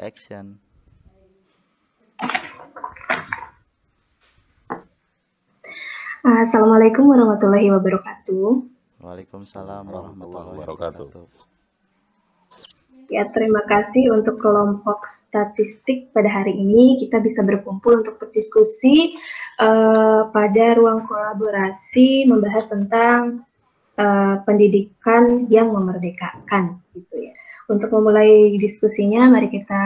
Action. Assalamualaikum warahmatullahi wabarakatuh. Waalaikumsalam Warahmatullahi warahmatullahi wabarakatuh. wabarakatuh. Ya, terima kasih untuk kelompok statistik pada hari ini. Kita bisa berkumpul untuk berdiskusi pada ruang kolaborasi membahas tentang pendidikan yang memerdekakan, gitu ya. Untuk memulai diskusinya, mari kita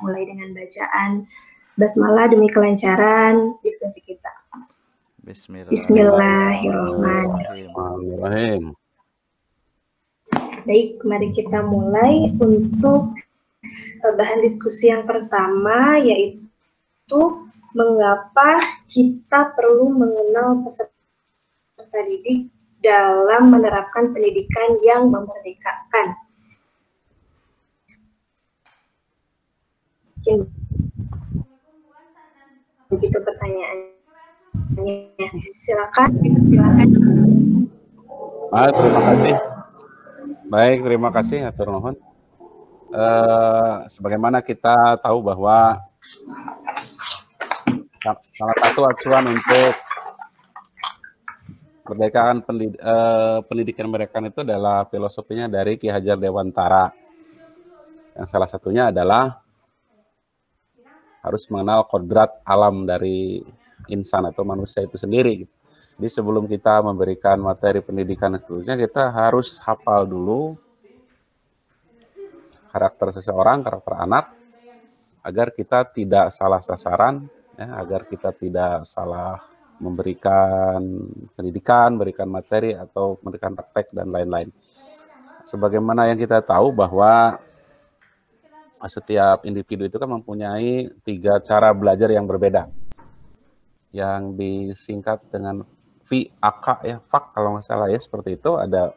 mulai dengan bacaan basmalah demi kelancaran diskusi kita. Bismillahirrahmanirrahim. Bismillahirrahmanirrahim. Baik, mari kita mulai untuk bahan diskusi yang pertama, yaitu mengapa kita perlu mengenal peserta didik dalam menerapkan pendidikan yang memerdekakan. Begitu pertanyaannya. Silakan. Terima kasih. Baik, terima kasih atur nuhun. Sebagaimana kita tahu bahwa salah satu acuan untuk kemerdekaan pendidikan mereka itu adalah filosofinya dari Ki Hajar Dewantara. Yang salah satunya adalah harus mengenal kodrat alam dari insan atau manusia itu sendiri. Jadi sebelum kita memberikan materi pendidikan dan seterusnya, kita harus hafal dulu karakter seseorang, karakter anak, agar kita tidak salah sasaran, ya, agar kita tidak salah memberikan pendidikan, memberikan materi, atau memberikan praktek, dan lain-lain. Sebagaimana yang kita tahu bahwa setiap individu itu kan mempunyai 3 cara belajar yang berbeda, yang disingkat dengan VAK, ya, FAK kalau nggak salah ya, seperti itu. Ada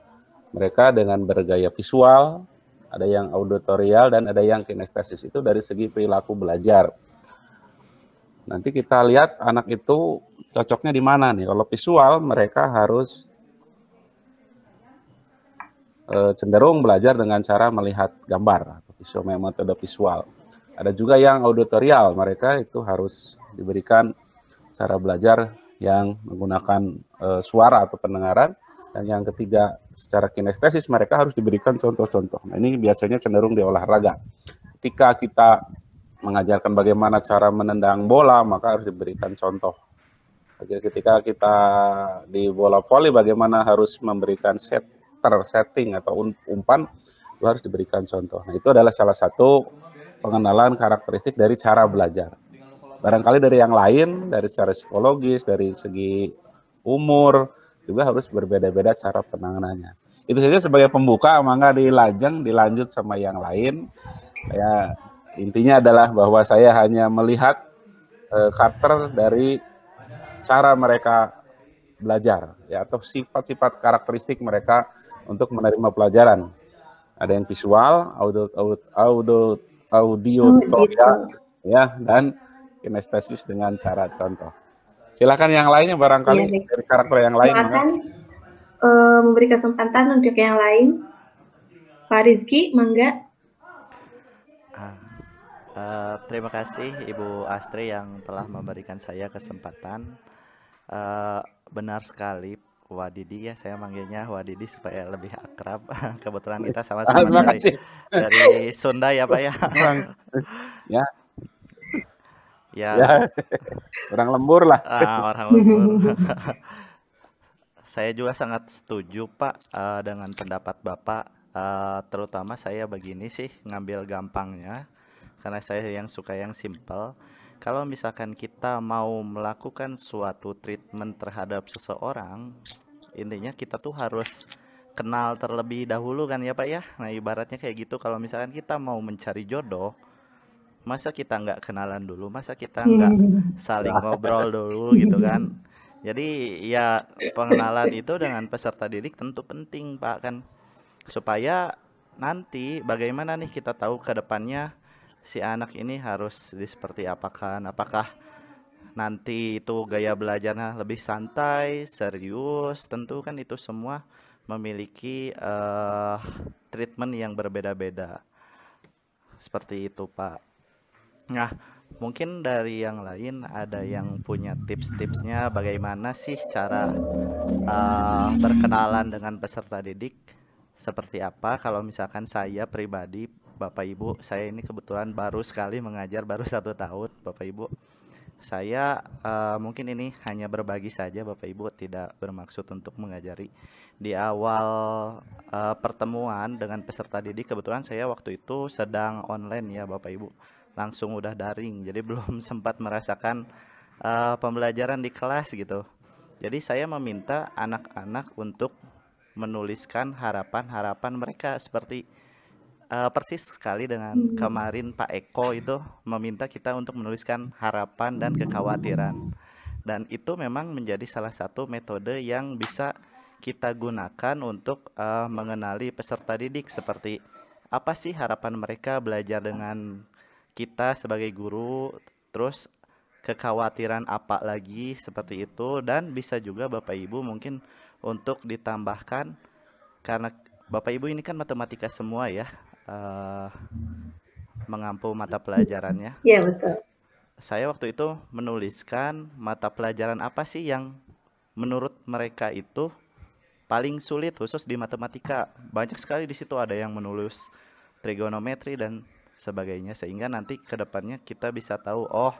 mereka dengan bergaya visual, ada yang auditorial, dan ada yang kinestesis. Itu dari segi perilaku belajar. Nanti kita lihat anak itu cocoknya di mana nih. Kalau visual, mereka harus cenderung belajar dengan cara melihat gambar, atau metode visual. Ada juga yang auditorial, mereka itu harus diberikan cara belajar yang menggunakan suara atau pendengaran. Dan yang ketiga, secara kinestesis, mereka harus diberikan contoh-contoh. Nah, ini biasanya cenderung di olahraga. Ketika kita mengajarkan bagaimana cara menendang bola, maka harus diberikan contoh. Ketika kita di bola voli, bagaimana harus memberikan setting atau umpan, itu harus diberikan contoh. Nah, itu adalah salah satu pengenalan karakteristik dari cara belajar. Barangkali dari yang lain, dari secara psikologis, dari segi umur, juga harus berbeda-beda cara penanganannya. Itu saja sebagai pembuka, mangga dilanjut sama yang lain. Ya, intinya adalah bahwa saya hanya melihat karakter dari cara mereka belajar, ya, atau sifat-sifat karakteristik mereka untuk menerima pelajaran. Ada yang visual, auditorial, ya, dan kinestesis dengan cara contoh. Silakan yang lainnya barangkali Ya, dari karakter yang lain. Silakan memberi kesempatan untuk yang lain. Pak Rizky, mangga. Terima kasih Ibu Astri yang telah memberikan saya kesempatan. Benar sekali Wadidi, ya, saya manggilnya Wadidi supaya lebih akrab. Kebetulan kita sama-sama dari Sunda ya Pak ya. Ya. Ya. Orang lembur lah. Orang lembur. Saya juga sangat setuju Pak dengan pendapat Bapak. Terutama saya begini sih, ngambil gampangnya, karena saya yang suka yang simple. Kalau misalkan kita mau melakukan suatu treatment terhadap seseorang, intinya kita tuh harus kenal terlebih dahulu kan ya Pak ya. Nah ibaratnya kayak gitu, kalau misalkan kita mau mencari jodoh, masa kita nggak kenalan dulu, masa kita nggak saling ngobrol dulu gitu kan. Jadi ya pengenalan itu dengan peserta didik tentu penting Pak, kan, supaya nanti bagaimana nih kita tahu ke depannya si anak ini harus seperti apakan. Apakah nanti itu gaya belajarnya lebih santai, serius, tentu kan itu semua memiliki treatment yang berbeda-beda. Seperti itu Pak. Nah, mungkin dari yang lain ada yang punya tips-tipsnya bagaimana sih cara berkenalan dengan peserta didik seperti apa. Kalau misalkan saya pribadi, Bapak Ibu, saya ini kebetulan baru sekali mengajar, baru 1 tahun, Bapak Ibu. Saya mungkin ini hanya berbagi saja, Bapak Ibu, tidak bermaksud untuk mengajari. Di awal pertemuan dengan peserta didik, kebetulan saya waktu itu sedang online ya, Bapak Ibu, langsung udah daring, jadi belum sempat merasakan pembelajaran di kelas gitu. Jadi saya meminta anak-anak untuk menuliskan harapan-harapan mereka seperti persis sekali dengan kemarin Pak Eko itu meminta kita untuk menuliskan harapan dan kekhawatiran. Dan itu memang menjadi salah satu metode yang bisa kita gunakan untuk mengenali peserta didik seperti apa sih harapan mereka belajar dengan kita sebagai guru, terus kekhawatiran apa lagi seperti itu. Dan bisa juga Bapak Ibu mungkin untuk ditambahkan, karena Bapak Ibu ini kan matematika semua ya, mengampu mata pelajarannya. Iya, betul. Saya waktu itu menuliskan mata pelajaran apa sih yang menurut mereka itu paling sulit khusus di matematika. Banyak sekali di situ ada yang menulis trigonometri dan sebagainya, sehingga nanti ke depannya kita bisa tahu, oh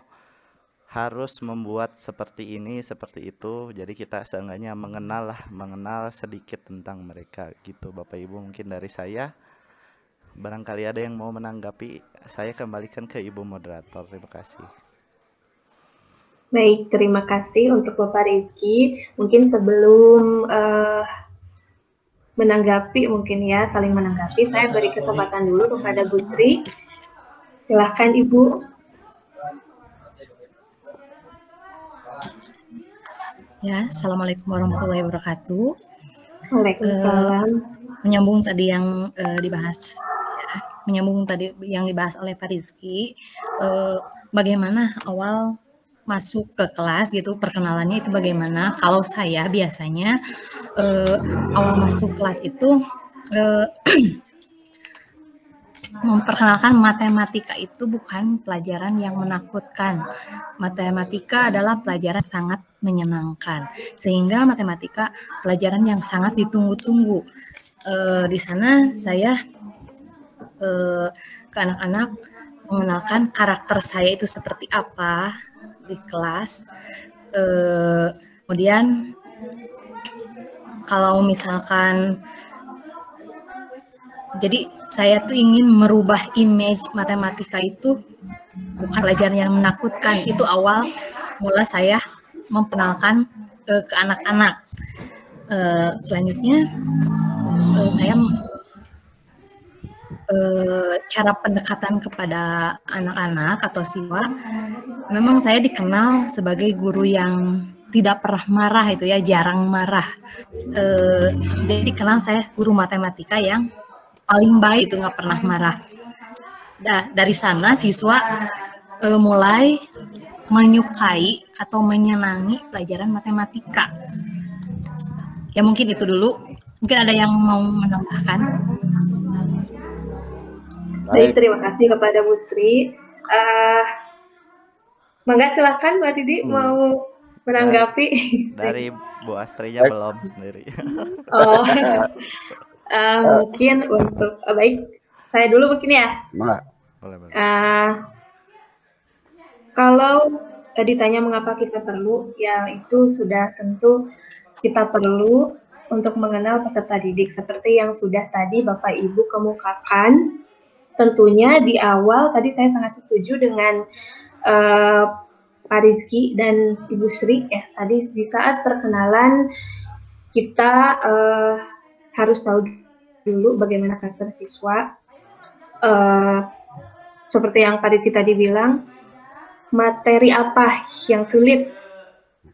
harus membuat seperti ini, seperti itu. Jadi kita seenggaknya mengenal sedikit tentang mereka gitu, Bapak Ibu. Mungkin dari saya, barangkali ada yang mau menanggapi, saya kembalikan ke Ibu moderator. Terima kasih. Baik, terima kasih untuk Bapak Rizky. Mungkin sebelum menanggapi, mungkin ya saling menanggapi, saya beri kesempatan dulu kepada Bu Sri. Silahkan Ibu. Ya, Assalamualaikum warahmatullahi wabarakatuh. Waalaikumsalam. Menyambung tadi yang dibahas, ya, menyambung tadi yang dibahas oleh Pak Rizky, bagaimana awal masuk ke kelas gitu, perkenalannya itu bagaimana? Kalau saya biasanya awal masuk kelas itu memperkenalkan matematika itu bukan pelajaran yang menakutkan. Matematika adalah pelajaran sangat menyenangkan, sehingga matematika pelajaran yang sangat ditunggu-tunggu. Di sana saya ke anak-anak mengenalkan karakter saya itu seperti apa di kelas. Kemudian kalau misalkan, jadi saya tuh ingin merubah image matematika itu bukan pelajaran yang menakutkan. Itu awal mula saya memperkenalkan ke anak-anak. Selanjutnya saya cara pendekatan kepada anak-anak atau siswa, memang saya dikenal sebagai guru yang tidak pernah marah itu ya, jarang marah. Jadi dikenal saya guru matematika yang paling baik itu, nggak pernah marah. Dari sana siswa mulai menyukai atau menyenangi pelajaran matematika. Ya mungkin itu dulu. Mungkin ada yang mau menambahkan. Baik, terima kasih kepada Bu Sri. Mangga silakan Mbak Didi mau menanggapi. Dari Bu Astrinya belum sendiri. Oh, mungkin untuk baik, saya dulu mungkin ya. Boleh. Kalau ditanya mengapa kita perlu, ya itu sudah tentu kita perlu untuk mengenal peserta didik seperti yang sudah tadi Bapak Ibu kemukakan. Tentunya di awal tadi saya sangat setuju dengan Pak Rizky dan Ibu Sri ya. Tadi di saat perkenalan kita harus tahu dulu bagaimana karakter siswa. Seperti yang Pak Rizky tadi bilang, materi apa yang sulit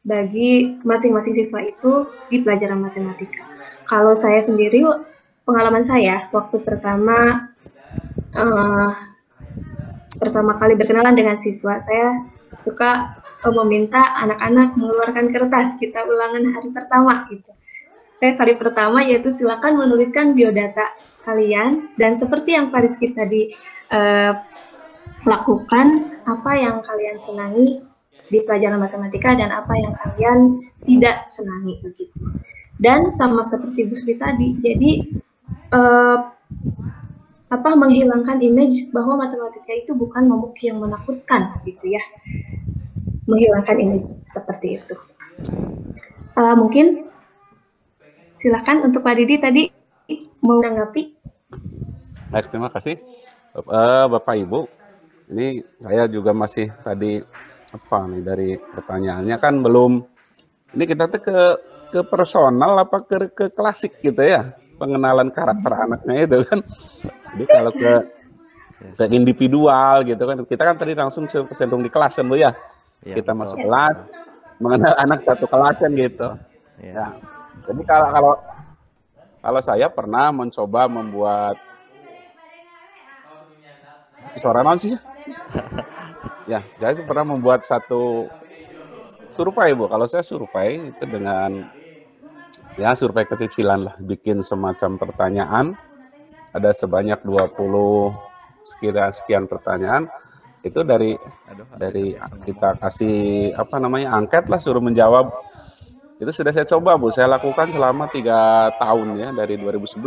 bagi masing-masing siswa itu di pelajaran matematika. Kalau saya sendiri, pengalaman saya waktu pertama kali berkenalan dengan siswa, saya suka meminta anak-anak mengeluarkan kertas, kita ulangan hari pertama gitu. Tes hari pertama yaitu silakan menuliskan biodata kalian, dan seperti yang Pak Rizky tadi lakukan, apa yang kalian senangi di pelajaran matematika dan apa yang kalian tidak senangi begitu. Dan sama seperti Bu Sri tadi, jadi menghilangkan image bahwa matematika itu bukan momok yang menakutkan gitu ya. Menghilangkan image seperti itu. Mungkin silakan untuk Pak Didi tadi mau menanggapi. Baik, terima kasih Bapak Ibu. Ini saya juga masih tadi dari pertanyaannya kan belum. Ini kita tuh ke personal apa ke klasik gitu ya, pengenalan karakter anaknya itu kan. Jadi kalau ke individual gitu kan, kita kan tadi langsung cenderung di kelas kan Bu ya. Kita masuk kelas, mengenal anak satu kelas kan gitu. Ya. Jadi kalau saya pernah mencoba membuat suara non sih ya, saya pernah membuat satu survei Bu. Kalau saya survei itu dengan ya survei kecicilan lah, bikin semacam pertanyaan, ada sebanyak 20 sekian pertanyaan. Itu dari kita kasih angket lah, suruh menjawab. Itu sudah saya coba Bu, saya lakukan selama 3 tahun ya, dari 2011,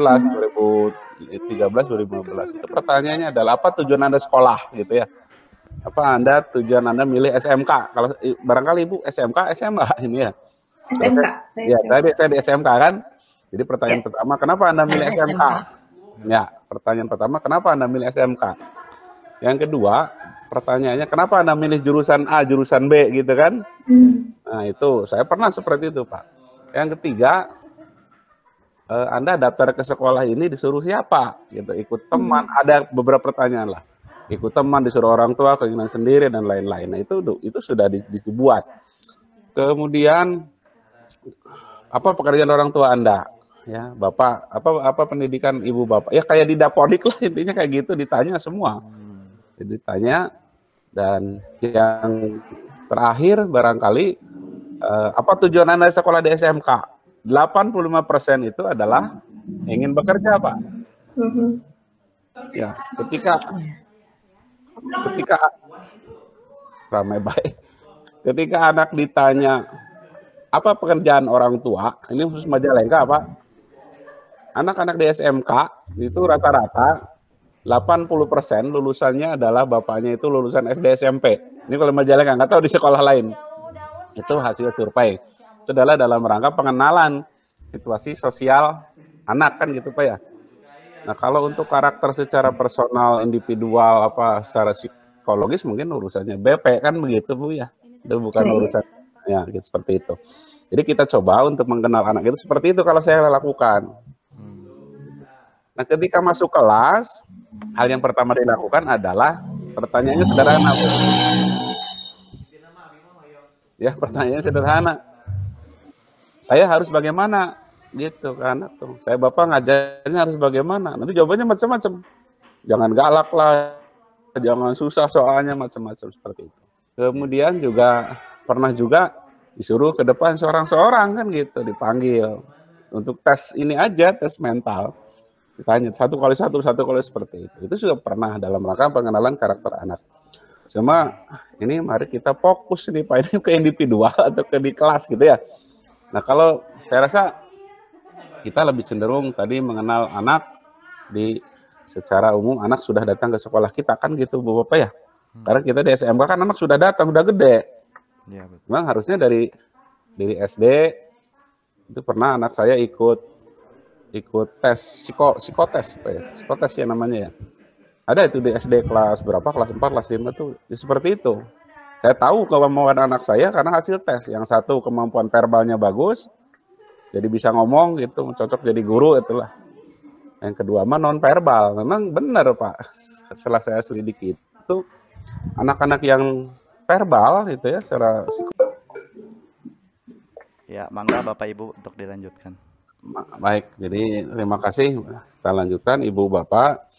2013, 2015. Itu pertanyaannya adalah apa tujuan Anda sekolah gitu ya. Apa tujuan Anda milih SMK? Kalau barangkali Ibu SMK, SMA ini ya. SMK. Saya di SMK kan. Jadi pertanyaan pertama, kenapa Anda milih SMK? Ya, pertanyaan pertama, kenapa Anda milih SMK? Yang kedua, pertanyaannya, kenapa Anda milih jurusan A, jurusan B gitu kan? Nah itu, saya pernah seperti itu Pak. Yang ketiga, Anda daftar ke sekolah ini disuruh siapa? Gitu, ikut teman, ada beberapa pertanyaan lah. Ikut teman, disuruh orang tua, keinginan sendiri, dan lain-lain. Nah itu sudah dibuat. Kemudian, apa pekerjaan orang tua Anda? Ya, Bapak, apa pendidikan ibu Bapak? Ya kayak di Dapodik lah, intinya kayak gitu, ditanya semua. Ditanya, dan yang terakhir barangkali apa tujuan Anda sekolah di SMK? 85% itu adalah ingin bekerja Pak. Ya, ketika ramai baik. Ketika anak ditanya apa pekerjaan orang tua, ini khusus Majalengka Pak. Anak-anak di SMK itu rata-rata 80% lulusannya adalah bapaknya itu lulusan SD SMP. Ini kalau Majalengka, nggak tahu di sekolah lain. Itu hasil survei. Itu adalah dalam rangka pengenalan situasi sosial anak kan gitu Pak ya. Nah kalau untuk karakter secara personal, individual, secara psikologis mungkin urusannya BP kan begitu Bu ya. Itu bukan urusan ya gitu, seperti itu. Jadi kita coba untuk mengenal anak itu seperti itu kalau saya lakukan. Nah ketika masuk kelas, hal yang pertama dilakukan adalah pertanyaannya sederhana. Ya, pertanyaannya sederhana. Saya harus bagaimana? Gitu kan tuh. Saya Bapak ngajarnya harus bagaimana? Nanti jawabannya macam-macam. Jangan galak lah, jangan susah soalnya, macam-macam seperti itu. Kemudian juga pernah juga disuruh ke depan seorang-seorang kan gitu, dipanggil untuk tes ini aja, tes mental. Ditanya 1 kali 1 seperti itu. Itu sudah pernah dalam rangka pengenalan karakter anak. Cuma ini mari kita fokus nih Pak, ini ke individual atau ke di kelas gitu ya. Nah kalau saya rasa kita lebih cenderung tadi mengenal anak di secara umum, anak sudah datang ke sekolah kita kan gitu Bu Bapak ya. Karena kita di SMK kan anak sudah datang, sudah gede. Ya, betul. Memang harusnya dari SD itu pernah anak saya ikut tes psikotes Pak ya. Psikotes ya namanya ya. Ada itu di SD kelas berapa, kelas 4, kelas 5 tuh ya seperti itu. Saya tahu kemampuan anak saya karena hasil tes. Yang satu kemampuan verbalnya bagus, jadi bisa ngomong gitu, cocok jadi guru itulah. Yang kedua mah non verbal. Memang benar Pak. Setelah saya selidiki itu anak-anak yang verbal itu ya secara ya, mangga Bapak Ibu untuk dilanjutkan. Baik, jadi terima kasih. Kita lanjutkan Ibu Bapak.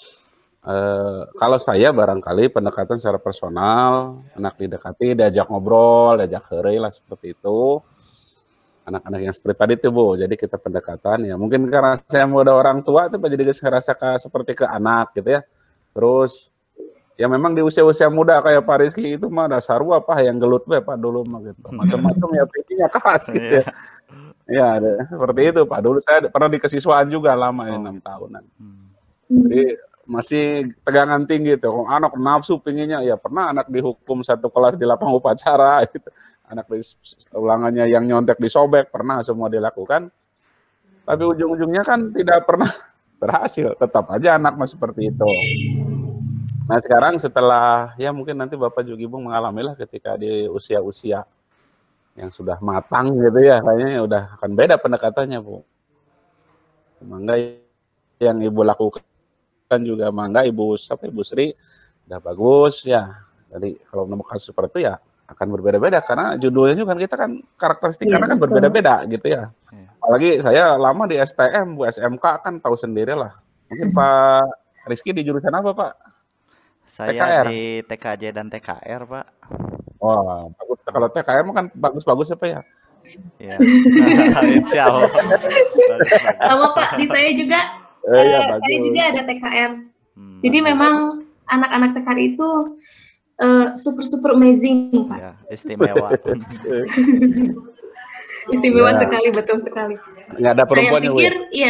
Kalau saya barangkali pendekatan secara personal, anak didekati, diajak ngobrol, diajak heureuy lah seperti itu. Anak-anak yang seperti tadi tuh Bu, jadi kita pendekatan ya. Mungkin karena saya muda orang tua itu jadi saya rasa seperti ke anak gitu ya. Terus Ya memang di usia-usia muda kayak Pak Rizky itu mah dasar apa yang gelut be Pak dulu mah gitu. Macam-macam ya pikinya keras gitu Iya. ya. Ya, seperti itu Pak. Dulu saya pernah di kesiswaan juga lama ya, Oh. 6 tahunan. Hmm. Jadi masih tegangan tinggi tuh. Anak nafsu pinginnya ya pernah anak dihukum satu kelas di lapang upacara gitu. Anak di ulangannya yang nyontek disobek pernah semua dilakukan. Tapi ujung-ujungnya kan tidak pernah berhasil. Tetap aja anak mah seperti itu. Nah sekarang setelah ya mungkin nanti Bapak juga Ibu mengalami lah ketika di usia-usia yang sudah matang gitu ya, kayaknya ya udah akan beda pendekatannya Bu. Mangga yang Ibu lakukan juga mangga Ibu Sri udah bagus ya. Jadi kalau nemu kasus seperti itu ya akan berbeda-beda karena judulnya juga kan kita kan karakteristik Iya, karena kan betul. berbeda-beda gitu ya. Iya. Apalagi saya lama di STM, Bu SMK kan tahu sendiri lah. Mungkin Pak Rizky di jurusan apa Pak? Saya TKR. di TKJ dan TKR, Pak. Wah, bagus. Kalau TKR mah kan bagus-bagus apa ya? Iya. Insya Allah. Bagus. Sama Pak, di saya juga, Iya, saya bagus. juga ada TKR. Hmm, Jadi memang anak-anak TKR itu super amazing, Pak. ya, istimewa. Istimewa Ya. sekali, betul sekali. Nggak ada perempuannya, Bu.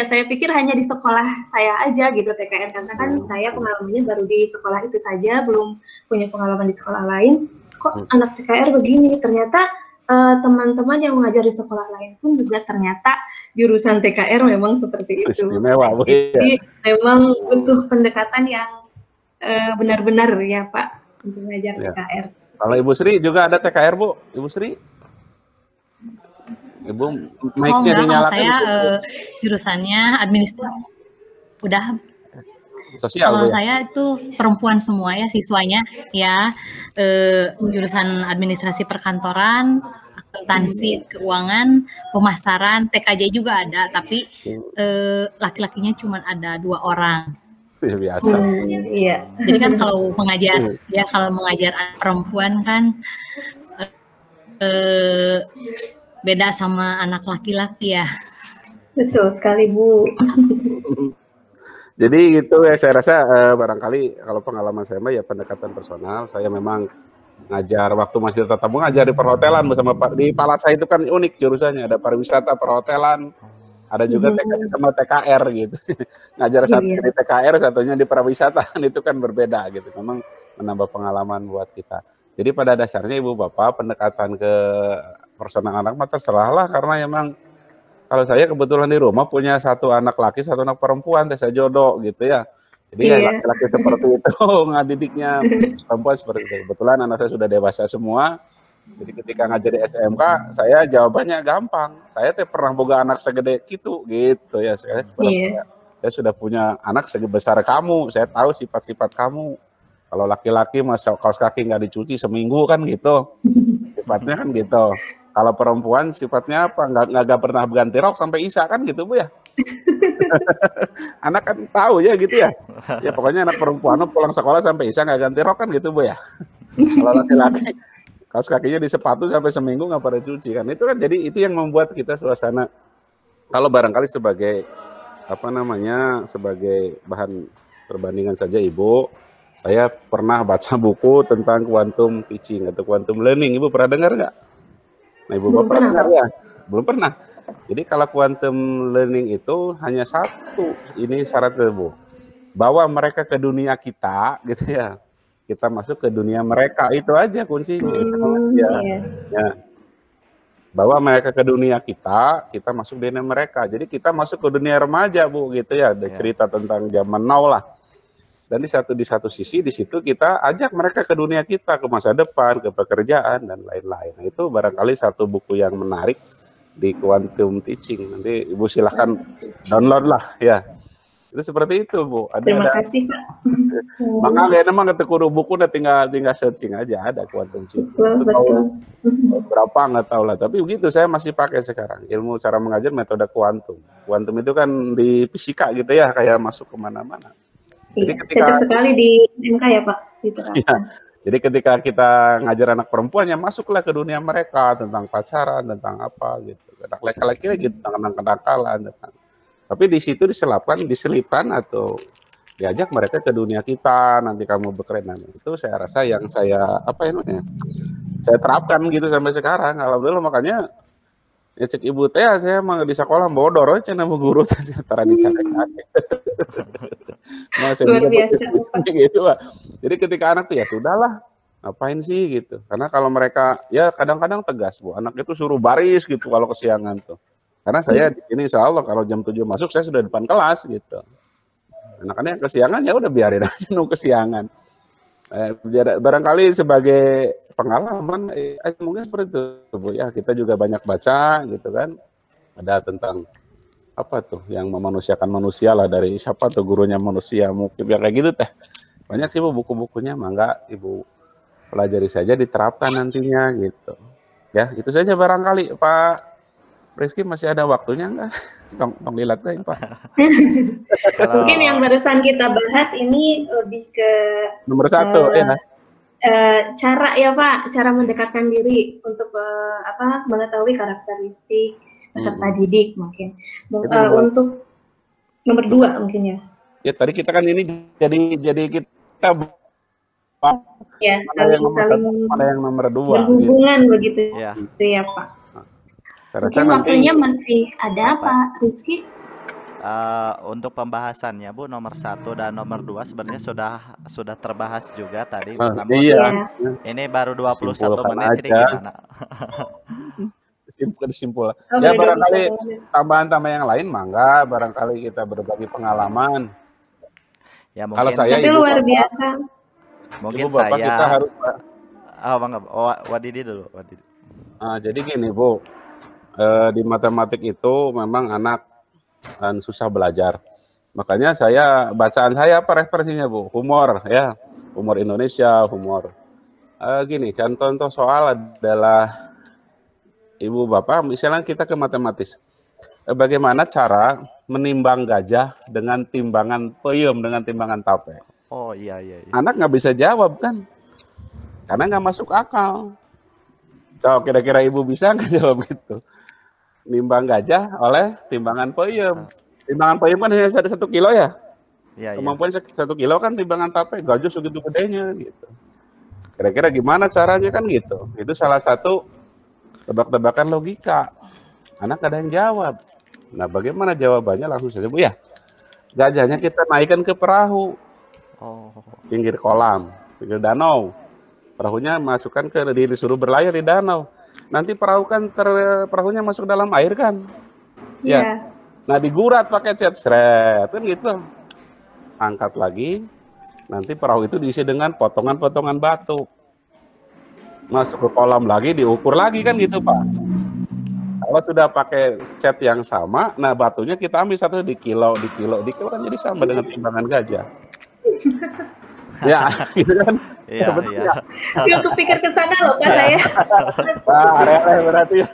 Saya pikir hanya di sekolah saya aja gitu TKR, karena kan saya pengalamannya baru di sekolah itu saja, belum punya pengalaman di sekolah lain. Kok anak TKR begini? Ternyata teman-teman yang mengajar di sekolah lain pun juga ternyata jurusan TKR memang seperti itu. Istimewa, Bu. Jadi memang butuh pendekatan yang benar-benar ya Pak untuk mengajar Ya. TKR. Kalau Ibu Sri juga ada TKR, Bu? Ibu Sri? Ibu Oh mic-nya enggak, kalau dinyalakan. saya jurusannya administrasi. Udah, Sosial, kalau Bu ya? saya itu perempuan semua ya siswanya ya, jurusan administrasi perkantoran, akuntansi keuangan, pemasaran, TKJ juga ada, tapi laki-lakinya cuma ada 2 orang. Ya, biasa. Iya. Jadi kan kalau mengajar ya kalau mengajar anak perempuan kan beda sama anak laki-laki ya. Betul sekali Bu. Jadi gitu ya, saya rasa barangkali kalau pengalaman saya mah ya pendekatan personal. Saya memang ngajar waktu masih tetap mengajar di perhotelan bersama Pak di Palasa itu kan unik jurusannya, ada pariwisata, perhotelan, ada juga TKJ sama TKR gitu. Ngajar satunya di TKR, satunya di pariwisata, itu kan berbeda gitu. Memang menambah pengalaman buat kita. Jadi pada dasarnya Ibu Bapak pendekatan ke personal anak mah terserah lah, karena emang kalau saya kebetulan di rumah punya 1 anak laki, 1 anak perempuan, saya jodoh gitu ya. Jadi ya laki-laki seperti itu ngadidiknya, perempuan seperti itu. Kebetulan anak saya sudah dewasa semua. Jadi ketika ngajar di SMK, saya jawabannya gampang. Saya pernah boga anak segede gitu ya. Saya sudah punya anak sebesar kamu. Saya tahu sifat-sifat kamu. Kalau laki-laki masa kaos kaki nggak dicuci seminggu kan gitu. Sifatnya kan gitu. Kalau perempuan sifatnya apa? Nggak pernah ganti rok sampai isya kan gitu Bu ya. Anak kan tahu ya gitu ya. Ya pokoknya anak perempuan pulang sekolah sampai isya nggak ganti rok kan gitu Bu ya. Kalau laki-laki kaos kakinya di sepatu sampai seminggu nggak pernah cuci kan. Itu kan jadi itu yang membuat kita suasana. Kalau barangkali sebagai sebagai bahan perbandingan saja Ibu, saya pernah baca buku tentang quantum teaching atau quantum learning. Ibu pernah dengar nggak? Nah, Ibu Bapak pernah dengar ya? Belum pernah. Jadi kalau quantum learning itu hanya satu, ini syaratnya Bu, bawa mereka ke dunia kita, gitu ya. Kita masuk ke dunia mereka, itu aja kuncinya. Ya. Bawa mereka ke dunia kita masuk ke dunia mereka. Jadi kita masuk ke dunia remaja Bu, gitu ya. Ada cerita tentang zaman now lah. Dan di satu sisi di situ kita ajak mereka ke dunia kita, ke masa depan, ke pekerjaan dan lain-lain. Nah, itu barangkali satu buku yang menarik di quantum teaching. Nanti Ibu silahkan download lah ya. Itu seperti itu Bu. Terima kasih Pak. Makanya emang ketekuru buku udah tinggal searching aja, ada quantum teaching. Betul. Berapa nggak tahu lah. Tapi begitu saya masih pakai sekarang ilmu cara mengajar metode kuantum. Kuantum itu kan di fisika gitu ya, kayak masuk kemana-mana. Jadi cocok sekali di MK ya Pak. Ya, jadi ketika kita ngajar anak perempuan ya masuklah ke dunia mereka tentang pacaran, tentang apa gitu. Anak laki-laki gitu tentang kenakalan. Tapi di situ diselipkan atau diajak mereka ke dunia kita, nanti kamu bekerja. Itu saya rasa yang saya saya terapkan gitu sampai sekarang. Alhamdulillah, makanya ya cek ibu teh saya emang di sekolah bodor aja nama guru tara dicari. Masih Luar biasa. gitu Pak. Jadi ketika anak tuh ya sudahlah, ngapain sih gitu. Karena kalau mereka ya kadang-kadang tegas Bu, anak itu suruh baris gitu kalau kesiangan tuh. Karena saya di sini insya Allah kalau jam 7 masuk saya sudah depan kelas gitu. Anak-anak yang kesiangan ya udah biarin aja nunggu kesiangan. Barangkali sebagai pengalaman mungkin seperti itu Bu ya, kita juga banyak baca gitu kan. Ada tentang apa tuh yang memanusiakan manusia lah, dari siapa tuh gurunya manusia, mungkin ya kayak gitu teh. Banyak sih Bu buku-bukunya, mangga Ibu pelajari saja, diterapkan nantinya gitu. Ya, itu saja barangkali Pak Rizky, masih ada waktunya enggak? Tong lilat deh, Pak. Mungkin yang barusan kita bahas ini lebih ke nomor 1 ya. Cara ya Pak, cara mendekatkan diri untuk mengetahui karakteristik peserta didik mungkin. Untuk nomor 2 mungkin ya. Ya tadi kita kan ini jadi kita ya mana yang nomor 2 berhubungan gitu. Begitu ya Pak. Mungkin waktunya masih ada Pak Rizky. Untuk pembahasannya Bu, nomor 1 dan nomor 2 sebenarnya sudah terbahas juga tadi. Namun ini baru 21 menit, ini gimana? Disimpul. Ya barangkali tambahan-tambahan yang lain mangga, barangkali kita berbagi pengalaman. Ya mungkin. Kalau saya tapi luar biasa. Mungkin Ibu, Bapak, saya kita harus Wadidi dulu. Jadi gini Bu, di matematik itu memang anak susah belajar. Makanya bacaan saya apa referensinya Bu? Humor ya, humor Indonesia, humor. Gini, contoh soal adalah Ibu Bapak, misalnya kita ke matematis. Bagaimana cara menimbang gajah dengan timbangan peyem, dengan timbangan tape? Oh iya. Anak nggak bisa jawab kan? Karena nggak masuk akal. So, kira-kira Ibu bisa nggak jawab gitu? Nimbang gajah oleh timbangan peyem. Timbangan peyem kan hanya 1 kilo ya? Iya. Kemampuan 1 kilo kan timbangan tape, gajah segitu gedenya gitu. Kira-kira gimana caranya kan gitu? Itu salah satu tebak-tebakan logika. Anak ada yang jawab. Nah, bagaimana jawabannya? Langsung saja Bu ya. Gajahnya kita naikkan ke perahu. Pinggir kolam, pinggir danau. Perahunya masukkan disuruh berlayar di danau. Nanti perahunya masuk dalam air kan? Ya. Nah, digurat pakai cat seret kan gitu. Angkat lagi. Nanti perahu itu diisi dengan potongan-potongan batu. Masuk ke kolam lagi, diukur lagi kan gitu Pak. Kalau sudah pakai cat yang sama, nah batunya kita ambil satu di kilo kan jadi sama dengan timbangan gajah. Ya, gitu kan? Iya. Dia kepikir ke sana loh Pak saya. Area berarti ya.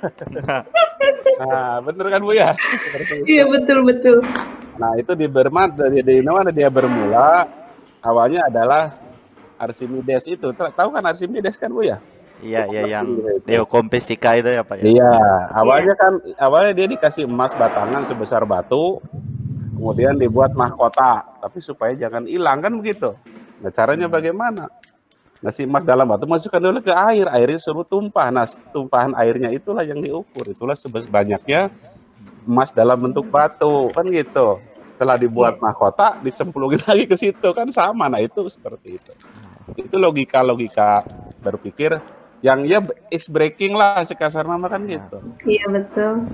Nah, bener kan Bu ya? Iya betul. Nah, itu di mana dia bermula, awalnya adalah Archimedes itu. Tahu kan Archimedes kan Bu ya? Iya, yang dihukum fisika itu ya Pak ya? Iya, awalnya dia dikasih emas batangan sebesar batu, kemudian dibuat mahkota, tapi supaya jangan hilang kan begitu. Nah, caranya bagaimana? Nah, si emas dalam batu masukkan dulu ke airnya suruh tumpah. Nah, tumpahan airnya itulah yang diukur, itulah sebanyaknya emas dalam bentuk batu, kan gitu. Setelah dibuat mahkota, dicemplungin lagi ke situ, kan sama. Nah, itu seperti itu. Itu logika berpikir yang is breaking lah sekasar nama kan gitu. Iya betul.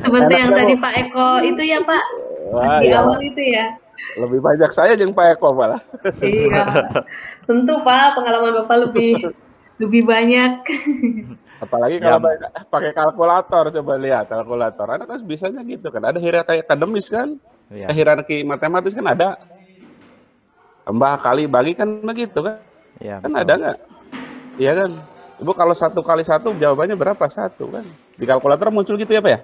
Seperti yang tadi Pak Eko itu ya Pak, di awal itu ya. Lebih banyak saya yang Pak Eko malah. Iya, tentu Pak, pengalaman Bapak lebih banyak. Apalagi kalau pakai kalkulator, coba lihat kalkulator. Anak kan bisanya gitu kan. Ada hierarki akademis kan, hierarki matematis kan ada. Tambah kali bagi kan begitu kan. Ya, kan betul. Ada nggak? Iya kan. Ibu kalau 1 kali 1 jawabannya berapa? 1 kan. Di kalkulator muncul gitu ya Pak ya?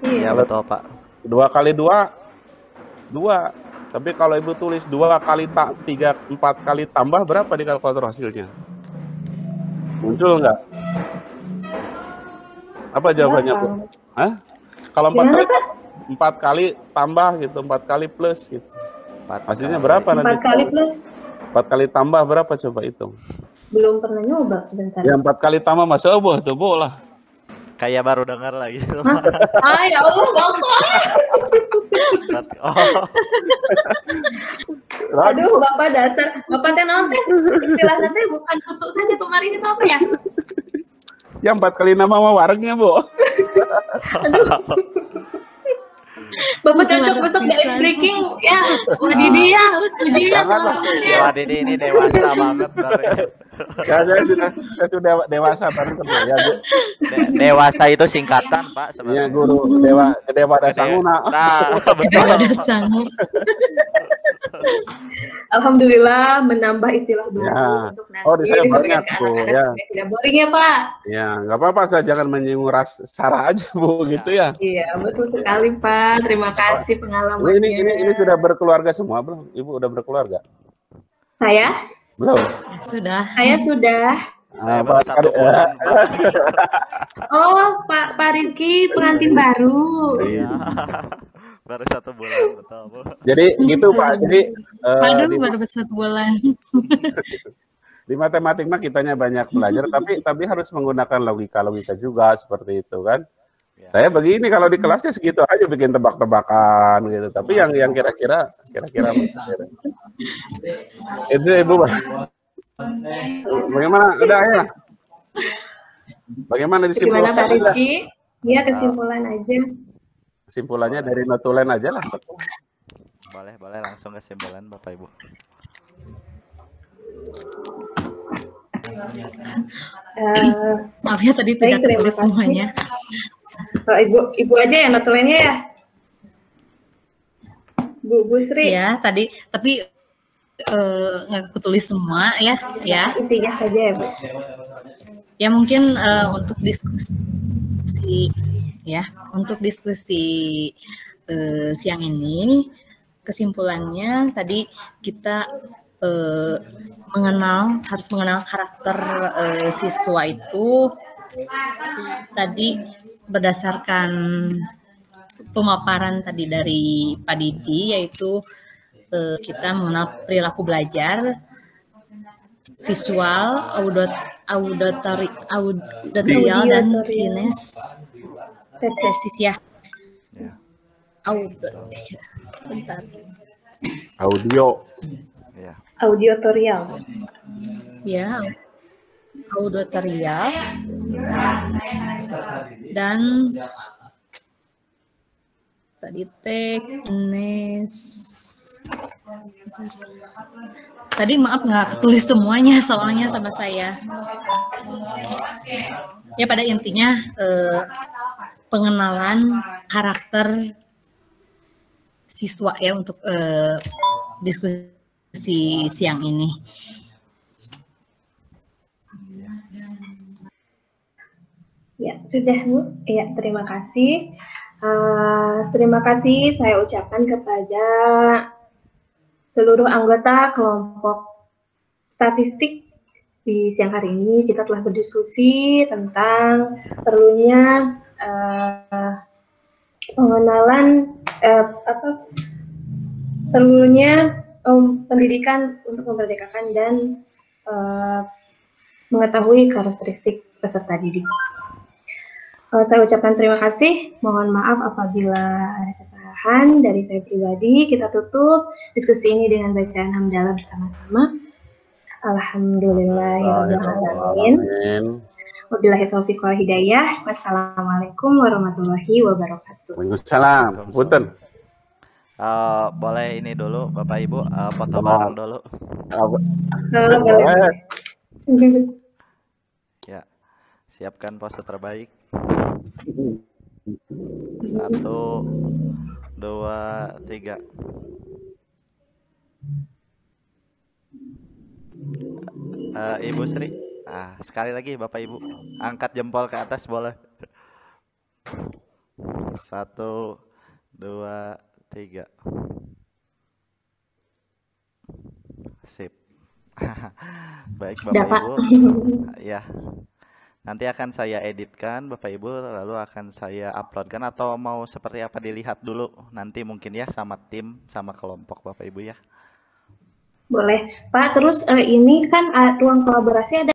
Iya betul Pak. 2 kali 2, 2. Tapi kalau Ibu tulis 2 kali 3, 4 kali tambah berapa di kalkulator hasilnya? Muncul nggak? Apa jawabannya Bu? Hah? Kalau 4 kali tambah gitu, 4 kali plus gitu. Hasilnya berapa nanti? 4 kali plus. 4 kali tambah berapa coba hitung? Belum pernah nyoba sebentar. Ya 4 kali tambah masa Allah tuh bola. Kayak baru dengar lagi. Ah ya Allah, gampang. Oh, Aduh, Bapak dasar. Bapak teh naon teh? Istilahnya teh bukan kutu saja kemarin itu apa ya? Ya 4 kali nama mah warungnya, Bu. Bapak cocok besok di ice breaking ya. Wadidi ya, Wadidi ya. Janganlah. Wah, Didi ini dewasa banget. Ya, saya sudah dewasa baru kerja ya, Bu. Dewasa itu singkatan, Pak, Iya, sebenarnya. guru gede pada sanguna. Nah, betul. Ada sangu. Alhamdulillah menambah istilah baru Ya. untuk nanti Oh, di saya diberikan banyak, ke Bu, anak-anak ya. supaya tidak boring ya Pak. Ya, nggak apa-apa, saya jangan menyinggung ras Sarah aja, Bu, gitu ya. Iya betul sekali Pak. Terima kasih pengalamannya. Ini sudah berkeluarga semua, belum? Ibu udah berkeluarga? Saya? Belum. Sudah. Saya sudah. Saya baru 1 bulan, Pak. Oh Pak Rizky pengantin baru. Iya. Baru 1 bulan, betul, Bu. Jadi gitu, Pak. Jadi Aduh, di, baru 1 bulan. di matematik mah kitanya banyak belajar, tapi harus menggunakan logika juga seperti itu kan. Ya. Saya begini kalau di kelasnya segitu aja bikin tebak-tebakan gitu. Tapi yang kira-kira itu Ibu. Bagaimana? Udah ya. Bagaimana Gimana disimpulkan? Pak Rizky? Iya kesimpulan aja. Kesimpulannya dari notulen aja lah. Boleh langsung kesimpulan, Bapak Ibu. Maaf ya tadi Baik, tidak terima tertulis kasih. semuanya. Ibu aja ya notulennya ya. Bu Sri. Ya, tadi tapi nggak ketulis semua ya. Intinya saja ya Bu. Ya mungkin untuk diskusi siang ini kesimpulannya tadi kita harus mengenal karakter siswa itu tadi berdasarkan pemaparan tadi dari Pak Didi, yaitu kita mengenal perilaku belajar, visual, auditorial dan kinestesis ya. Ya. Bentar. Audio. Ya. Auditorial. Ya, auditorial dan tadi tadi maaf nggak tulis semuanya soalnya sama saya. Ya pada intinya pengenalan karakter siswa ya untuk diskusi siang ini. Ya, sudah Bu. Ya, terima kasih. Terima kasih saya ucapkan kepada seluruh anggota kelompok statistik di siang hari ini. Kita telah berdiskusi tentang perlunya pengenalan perlunya pendidikan untuk memerdekakan dan mengetahui karakteristik peserta didik. Saya ucapkan terima kasih. Mohon maaf apabila ada kesalahan dari saya pribadi. Kita tutup diskusi ini dengan bacaan hamdalah bersama-sama. Alhamdulillahirrahmanirrahim. Wabillahi taufiq wal hidayah. Wassalamualaikum warahmatullahi wabarakatuh. Waalaikumsalam. Punten. Boleh ini dulu, Bapak Ibu, foto bareng dulu. Boleh. Ya, siapkan pose terbaik. 1, 2, 3. Ibu Sri, sekali lagi Bapak Ibu, angkat jempol ke atas boleh. 1, 2, 3. Sip. Baik Bapak Ibu. Ya. Nanti akan saya editkan Bapak Ibu, lalu akan saya uploadkan, atau mau seperti apa dilihat dulu nanti mungkin ya sama tim, sama kelompok Bapak Ibu ya. Boleh, Pak. Terus ini kan ruang kolaborasi ada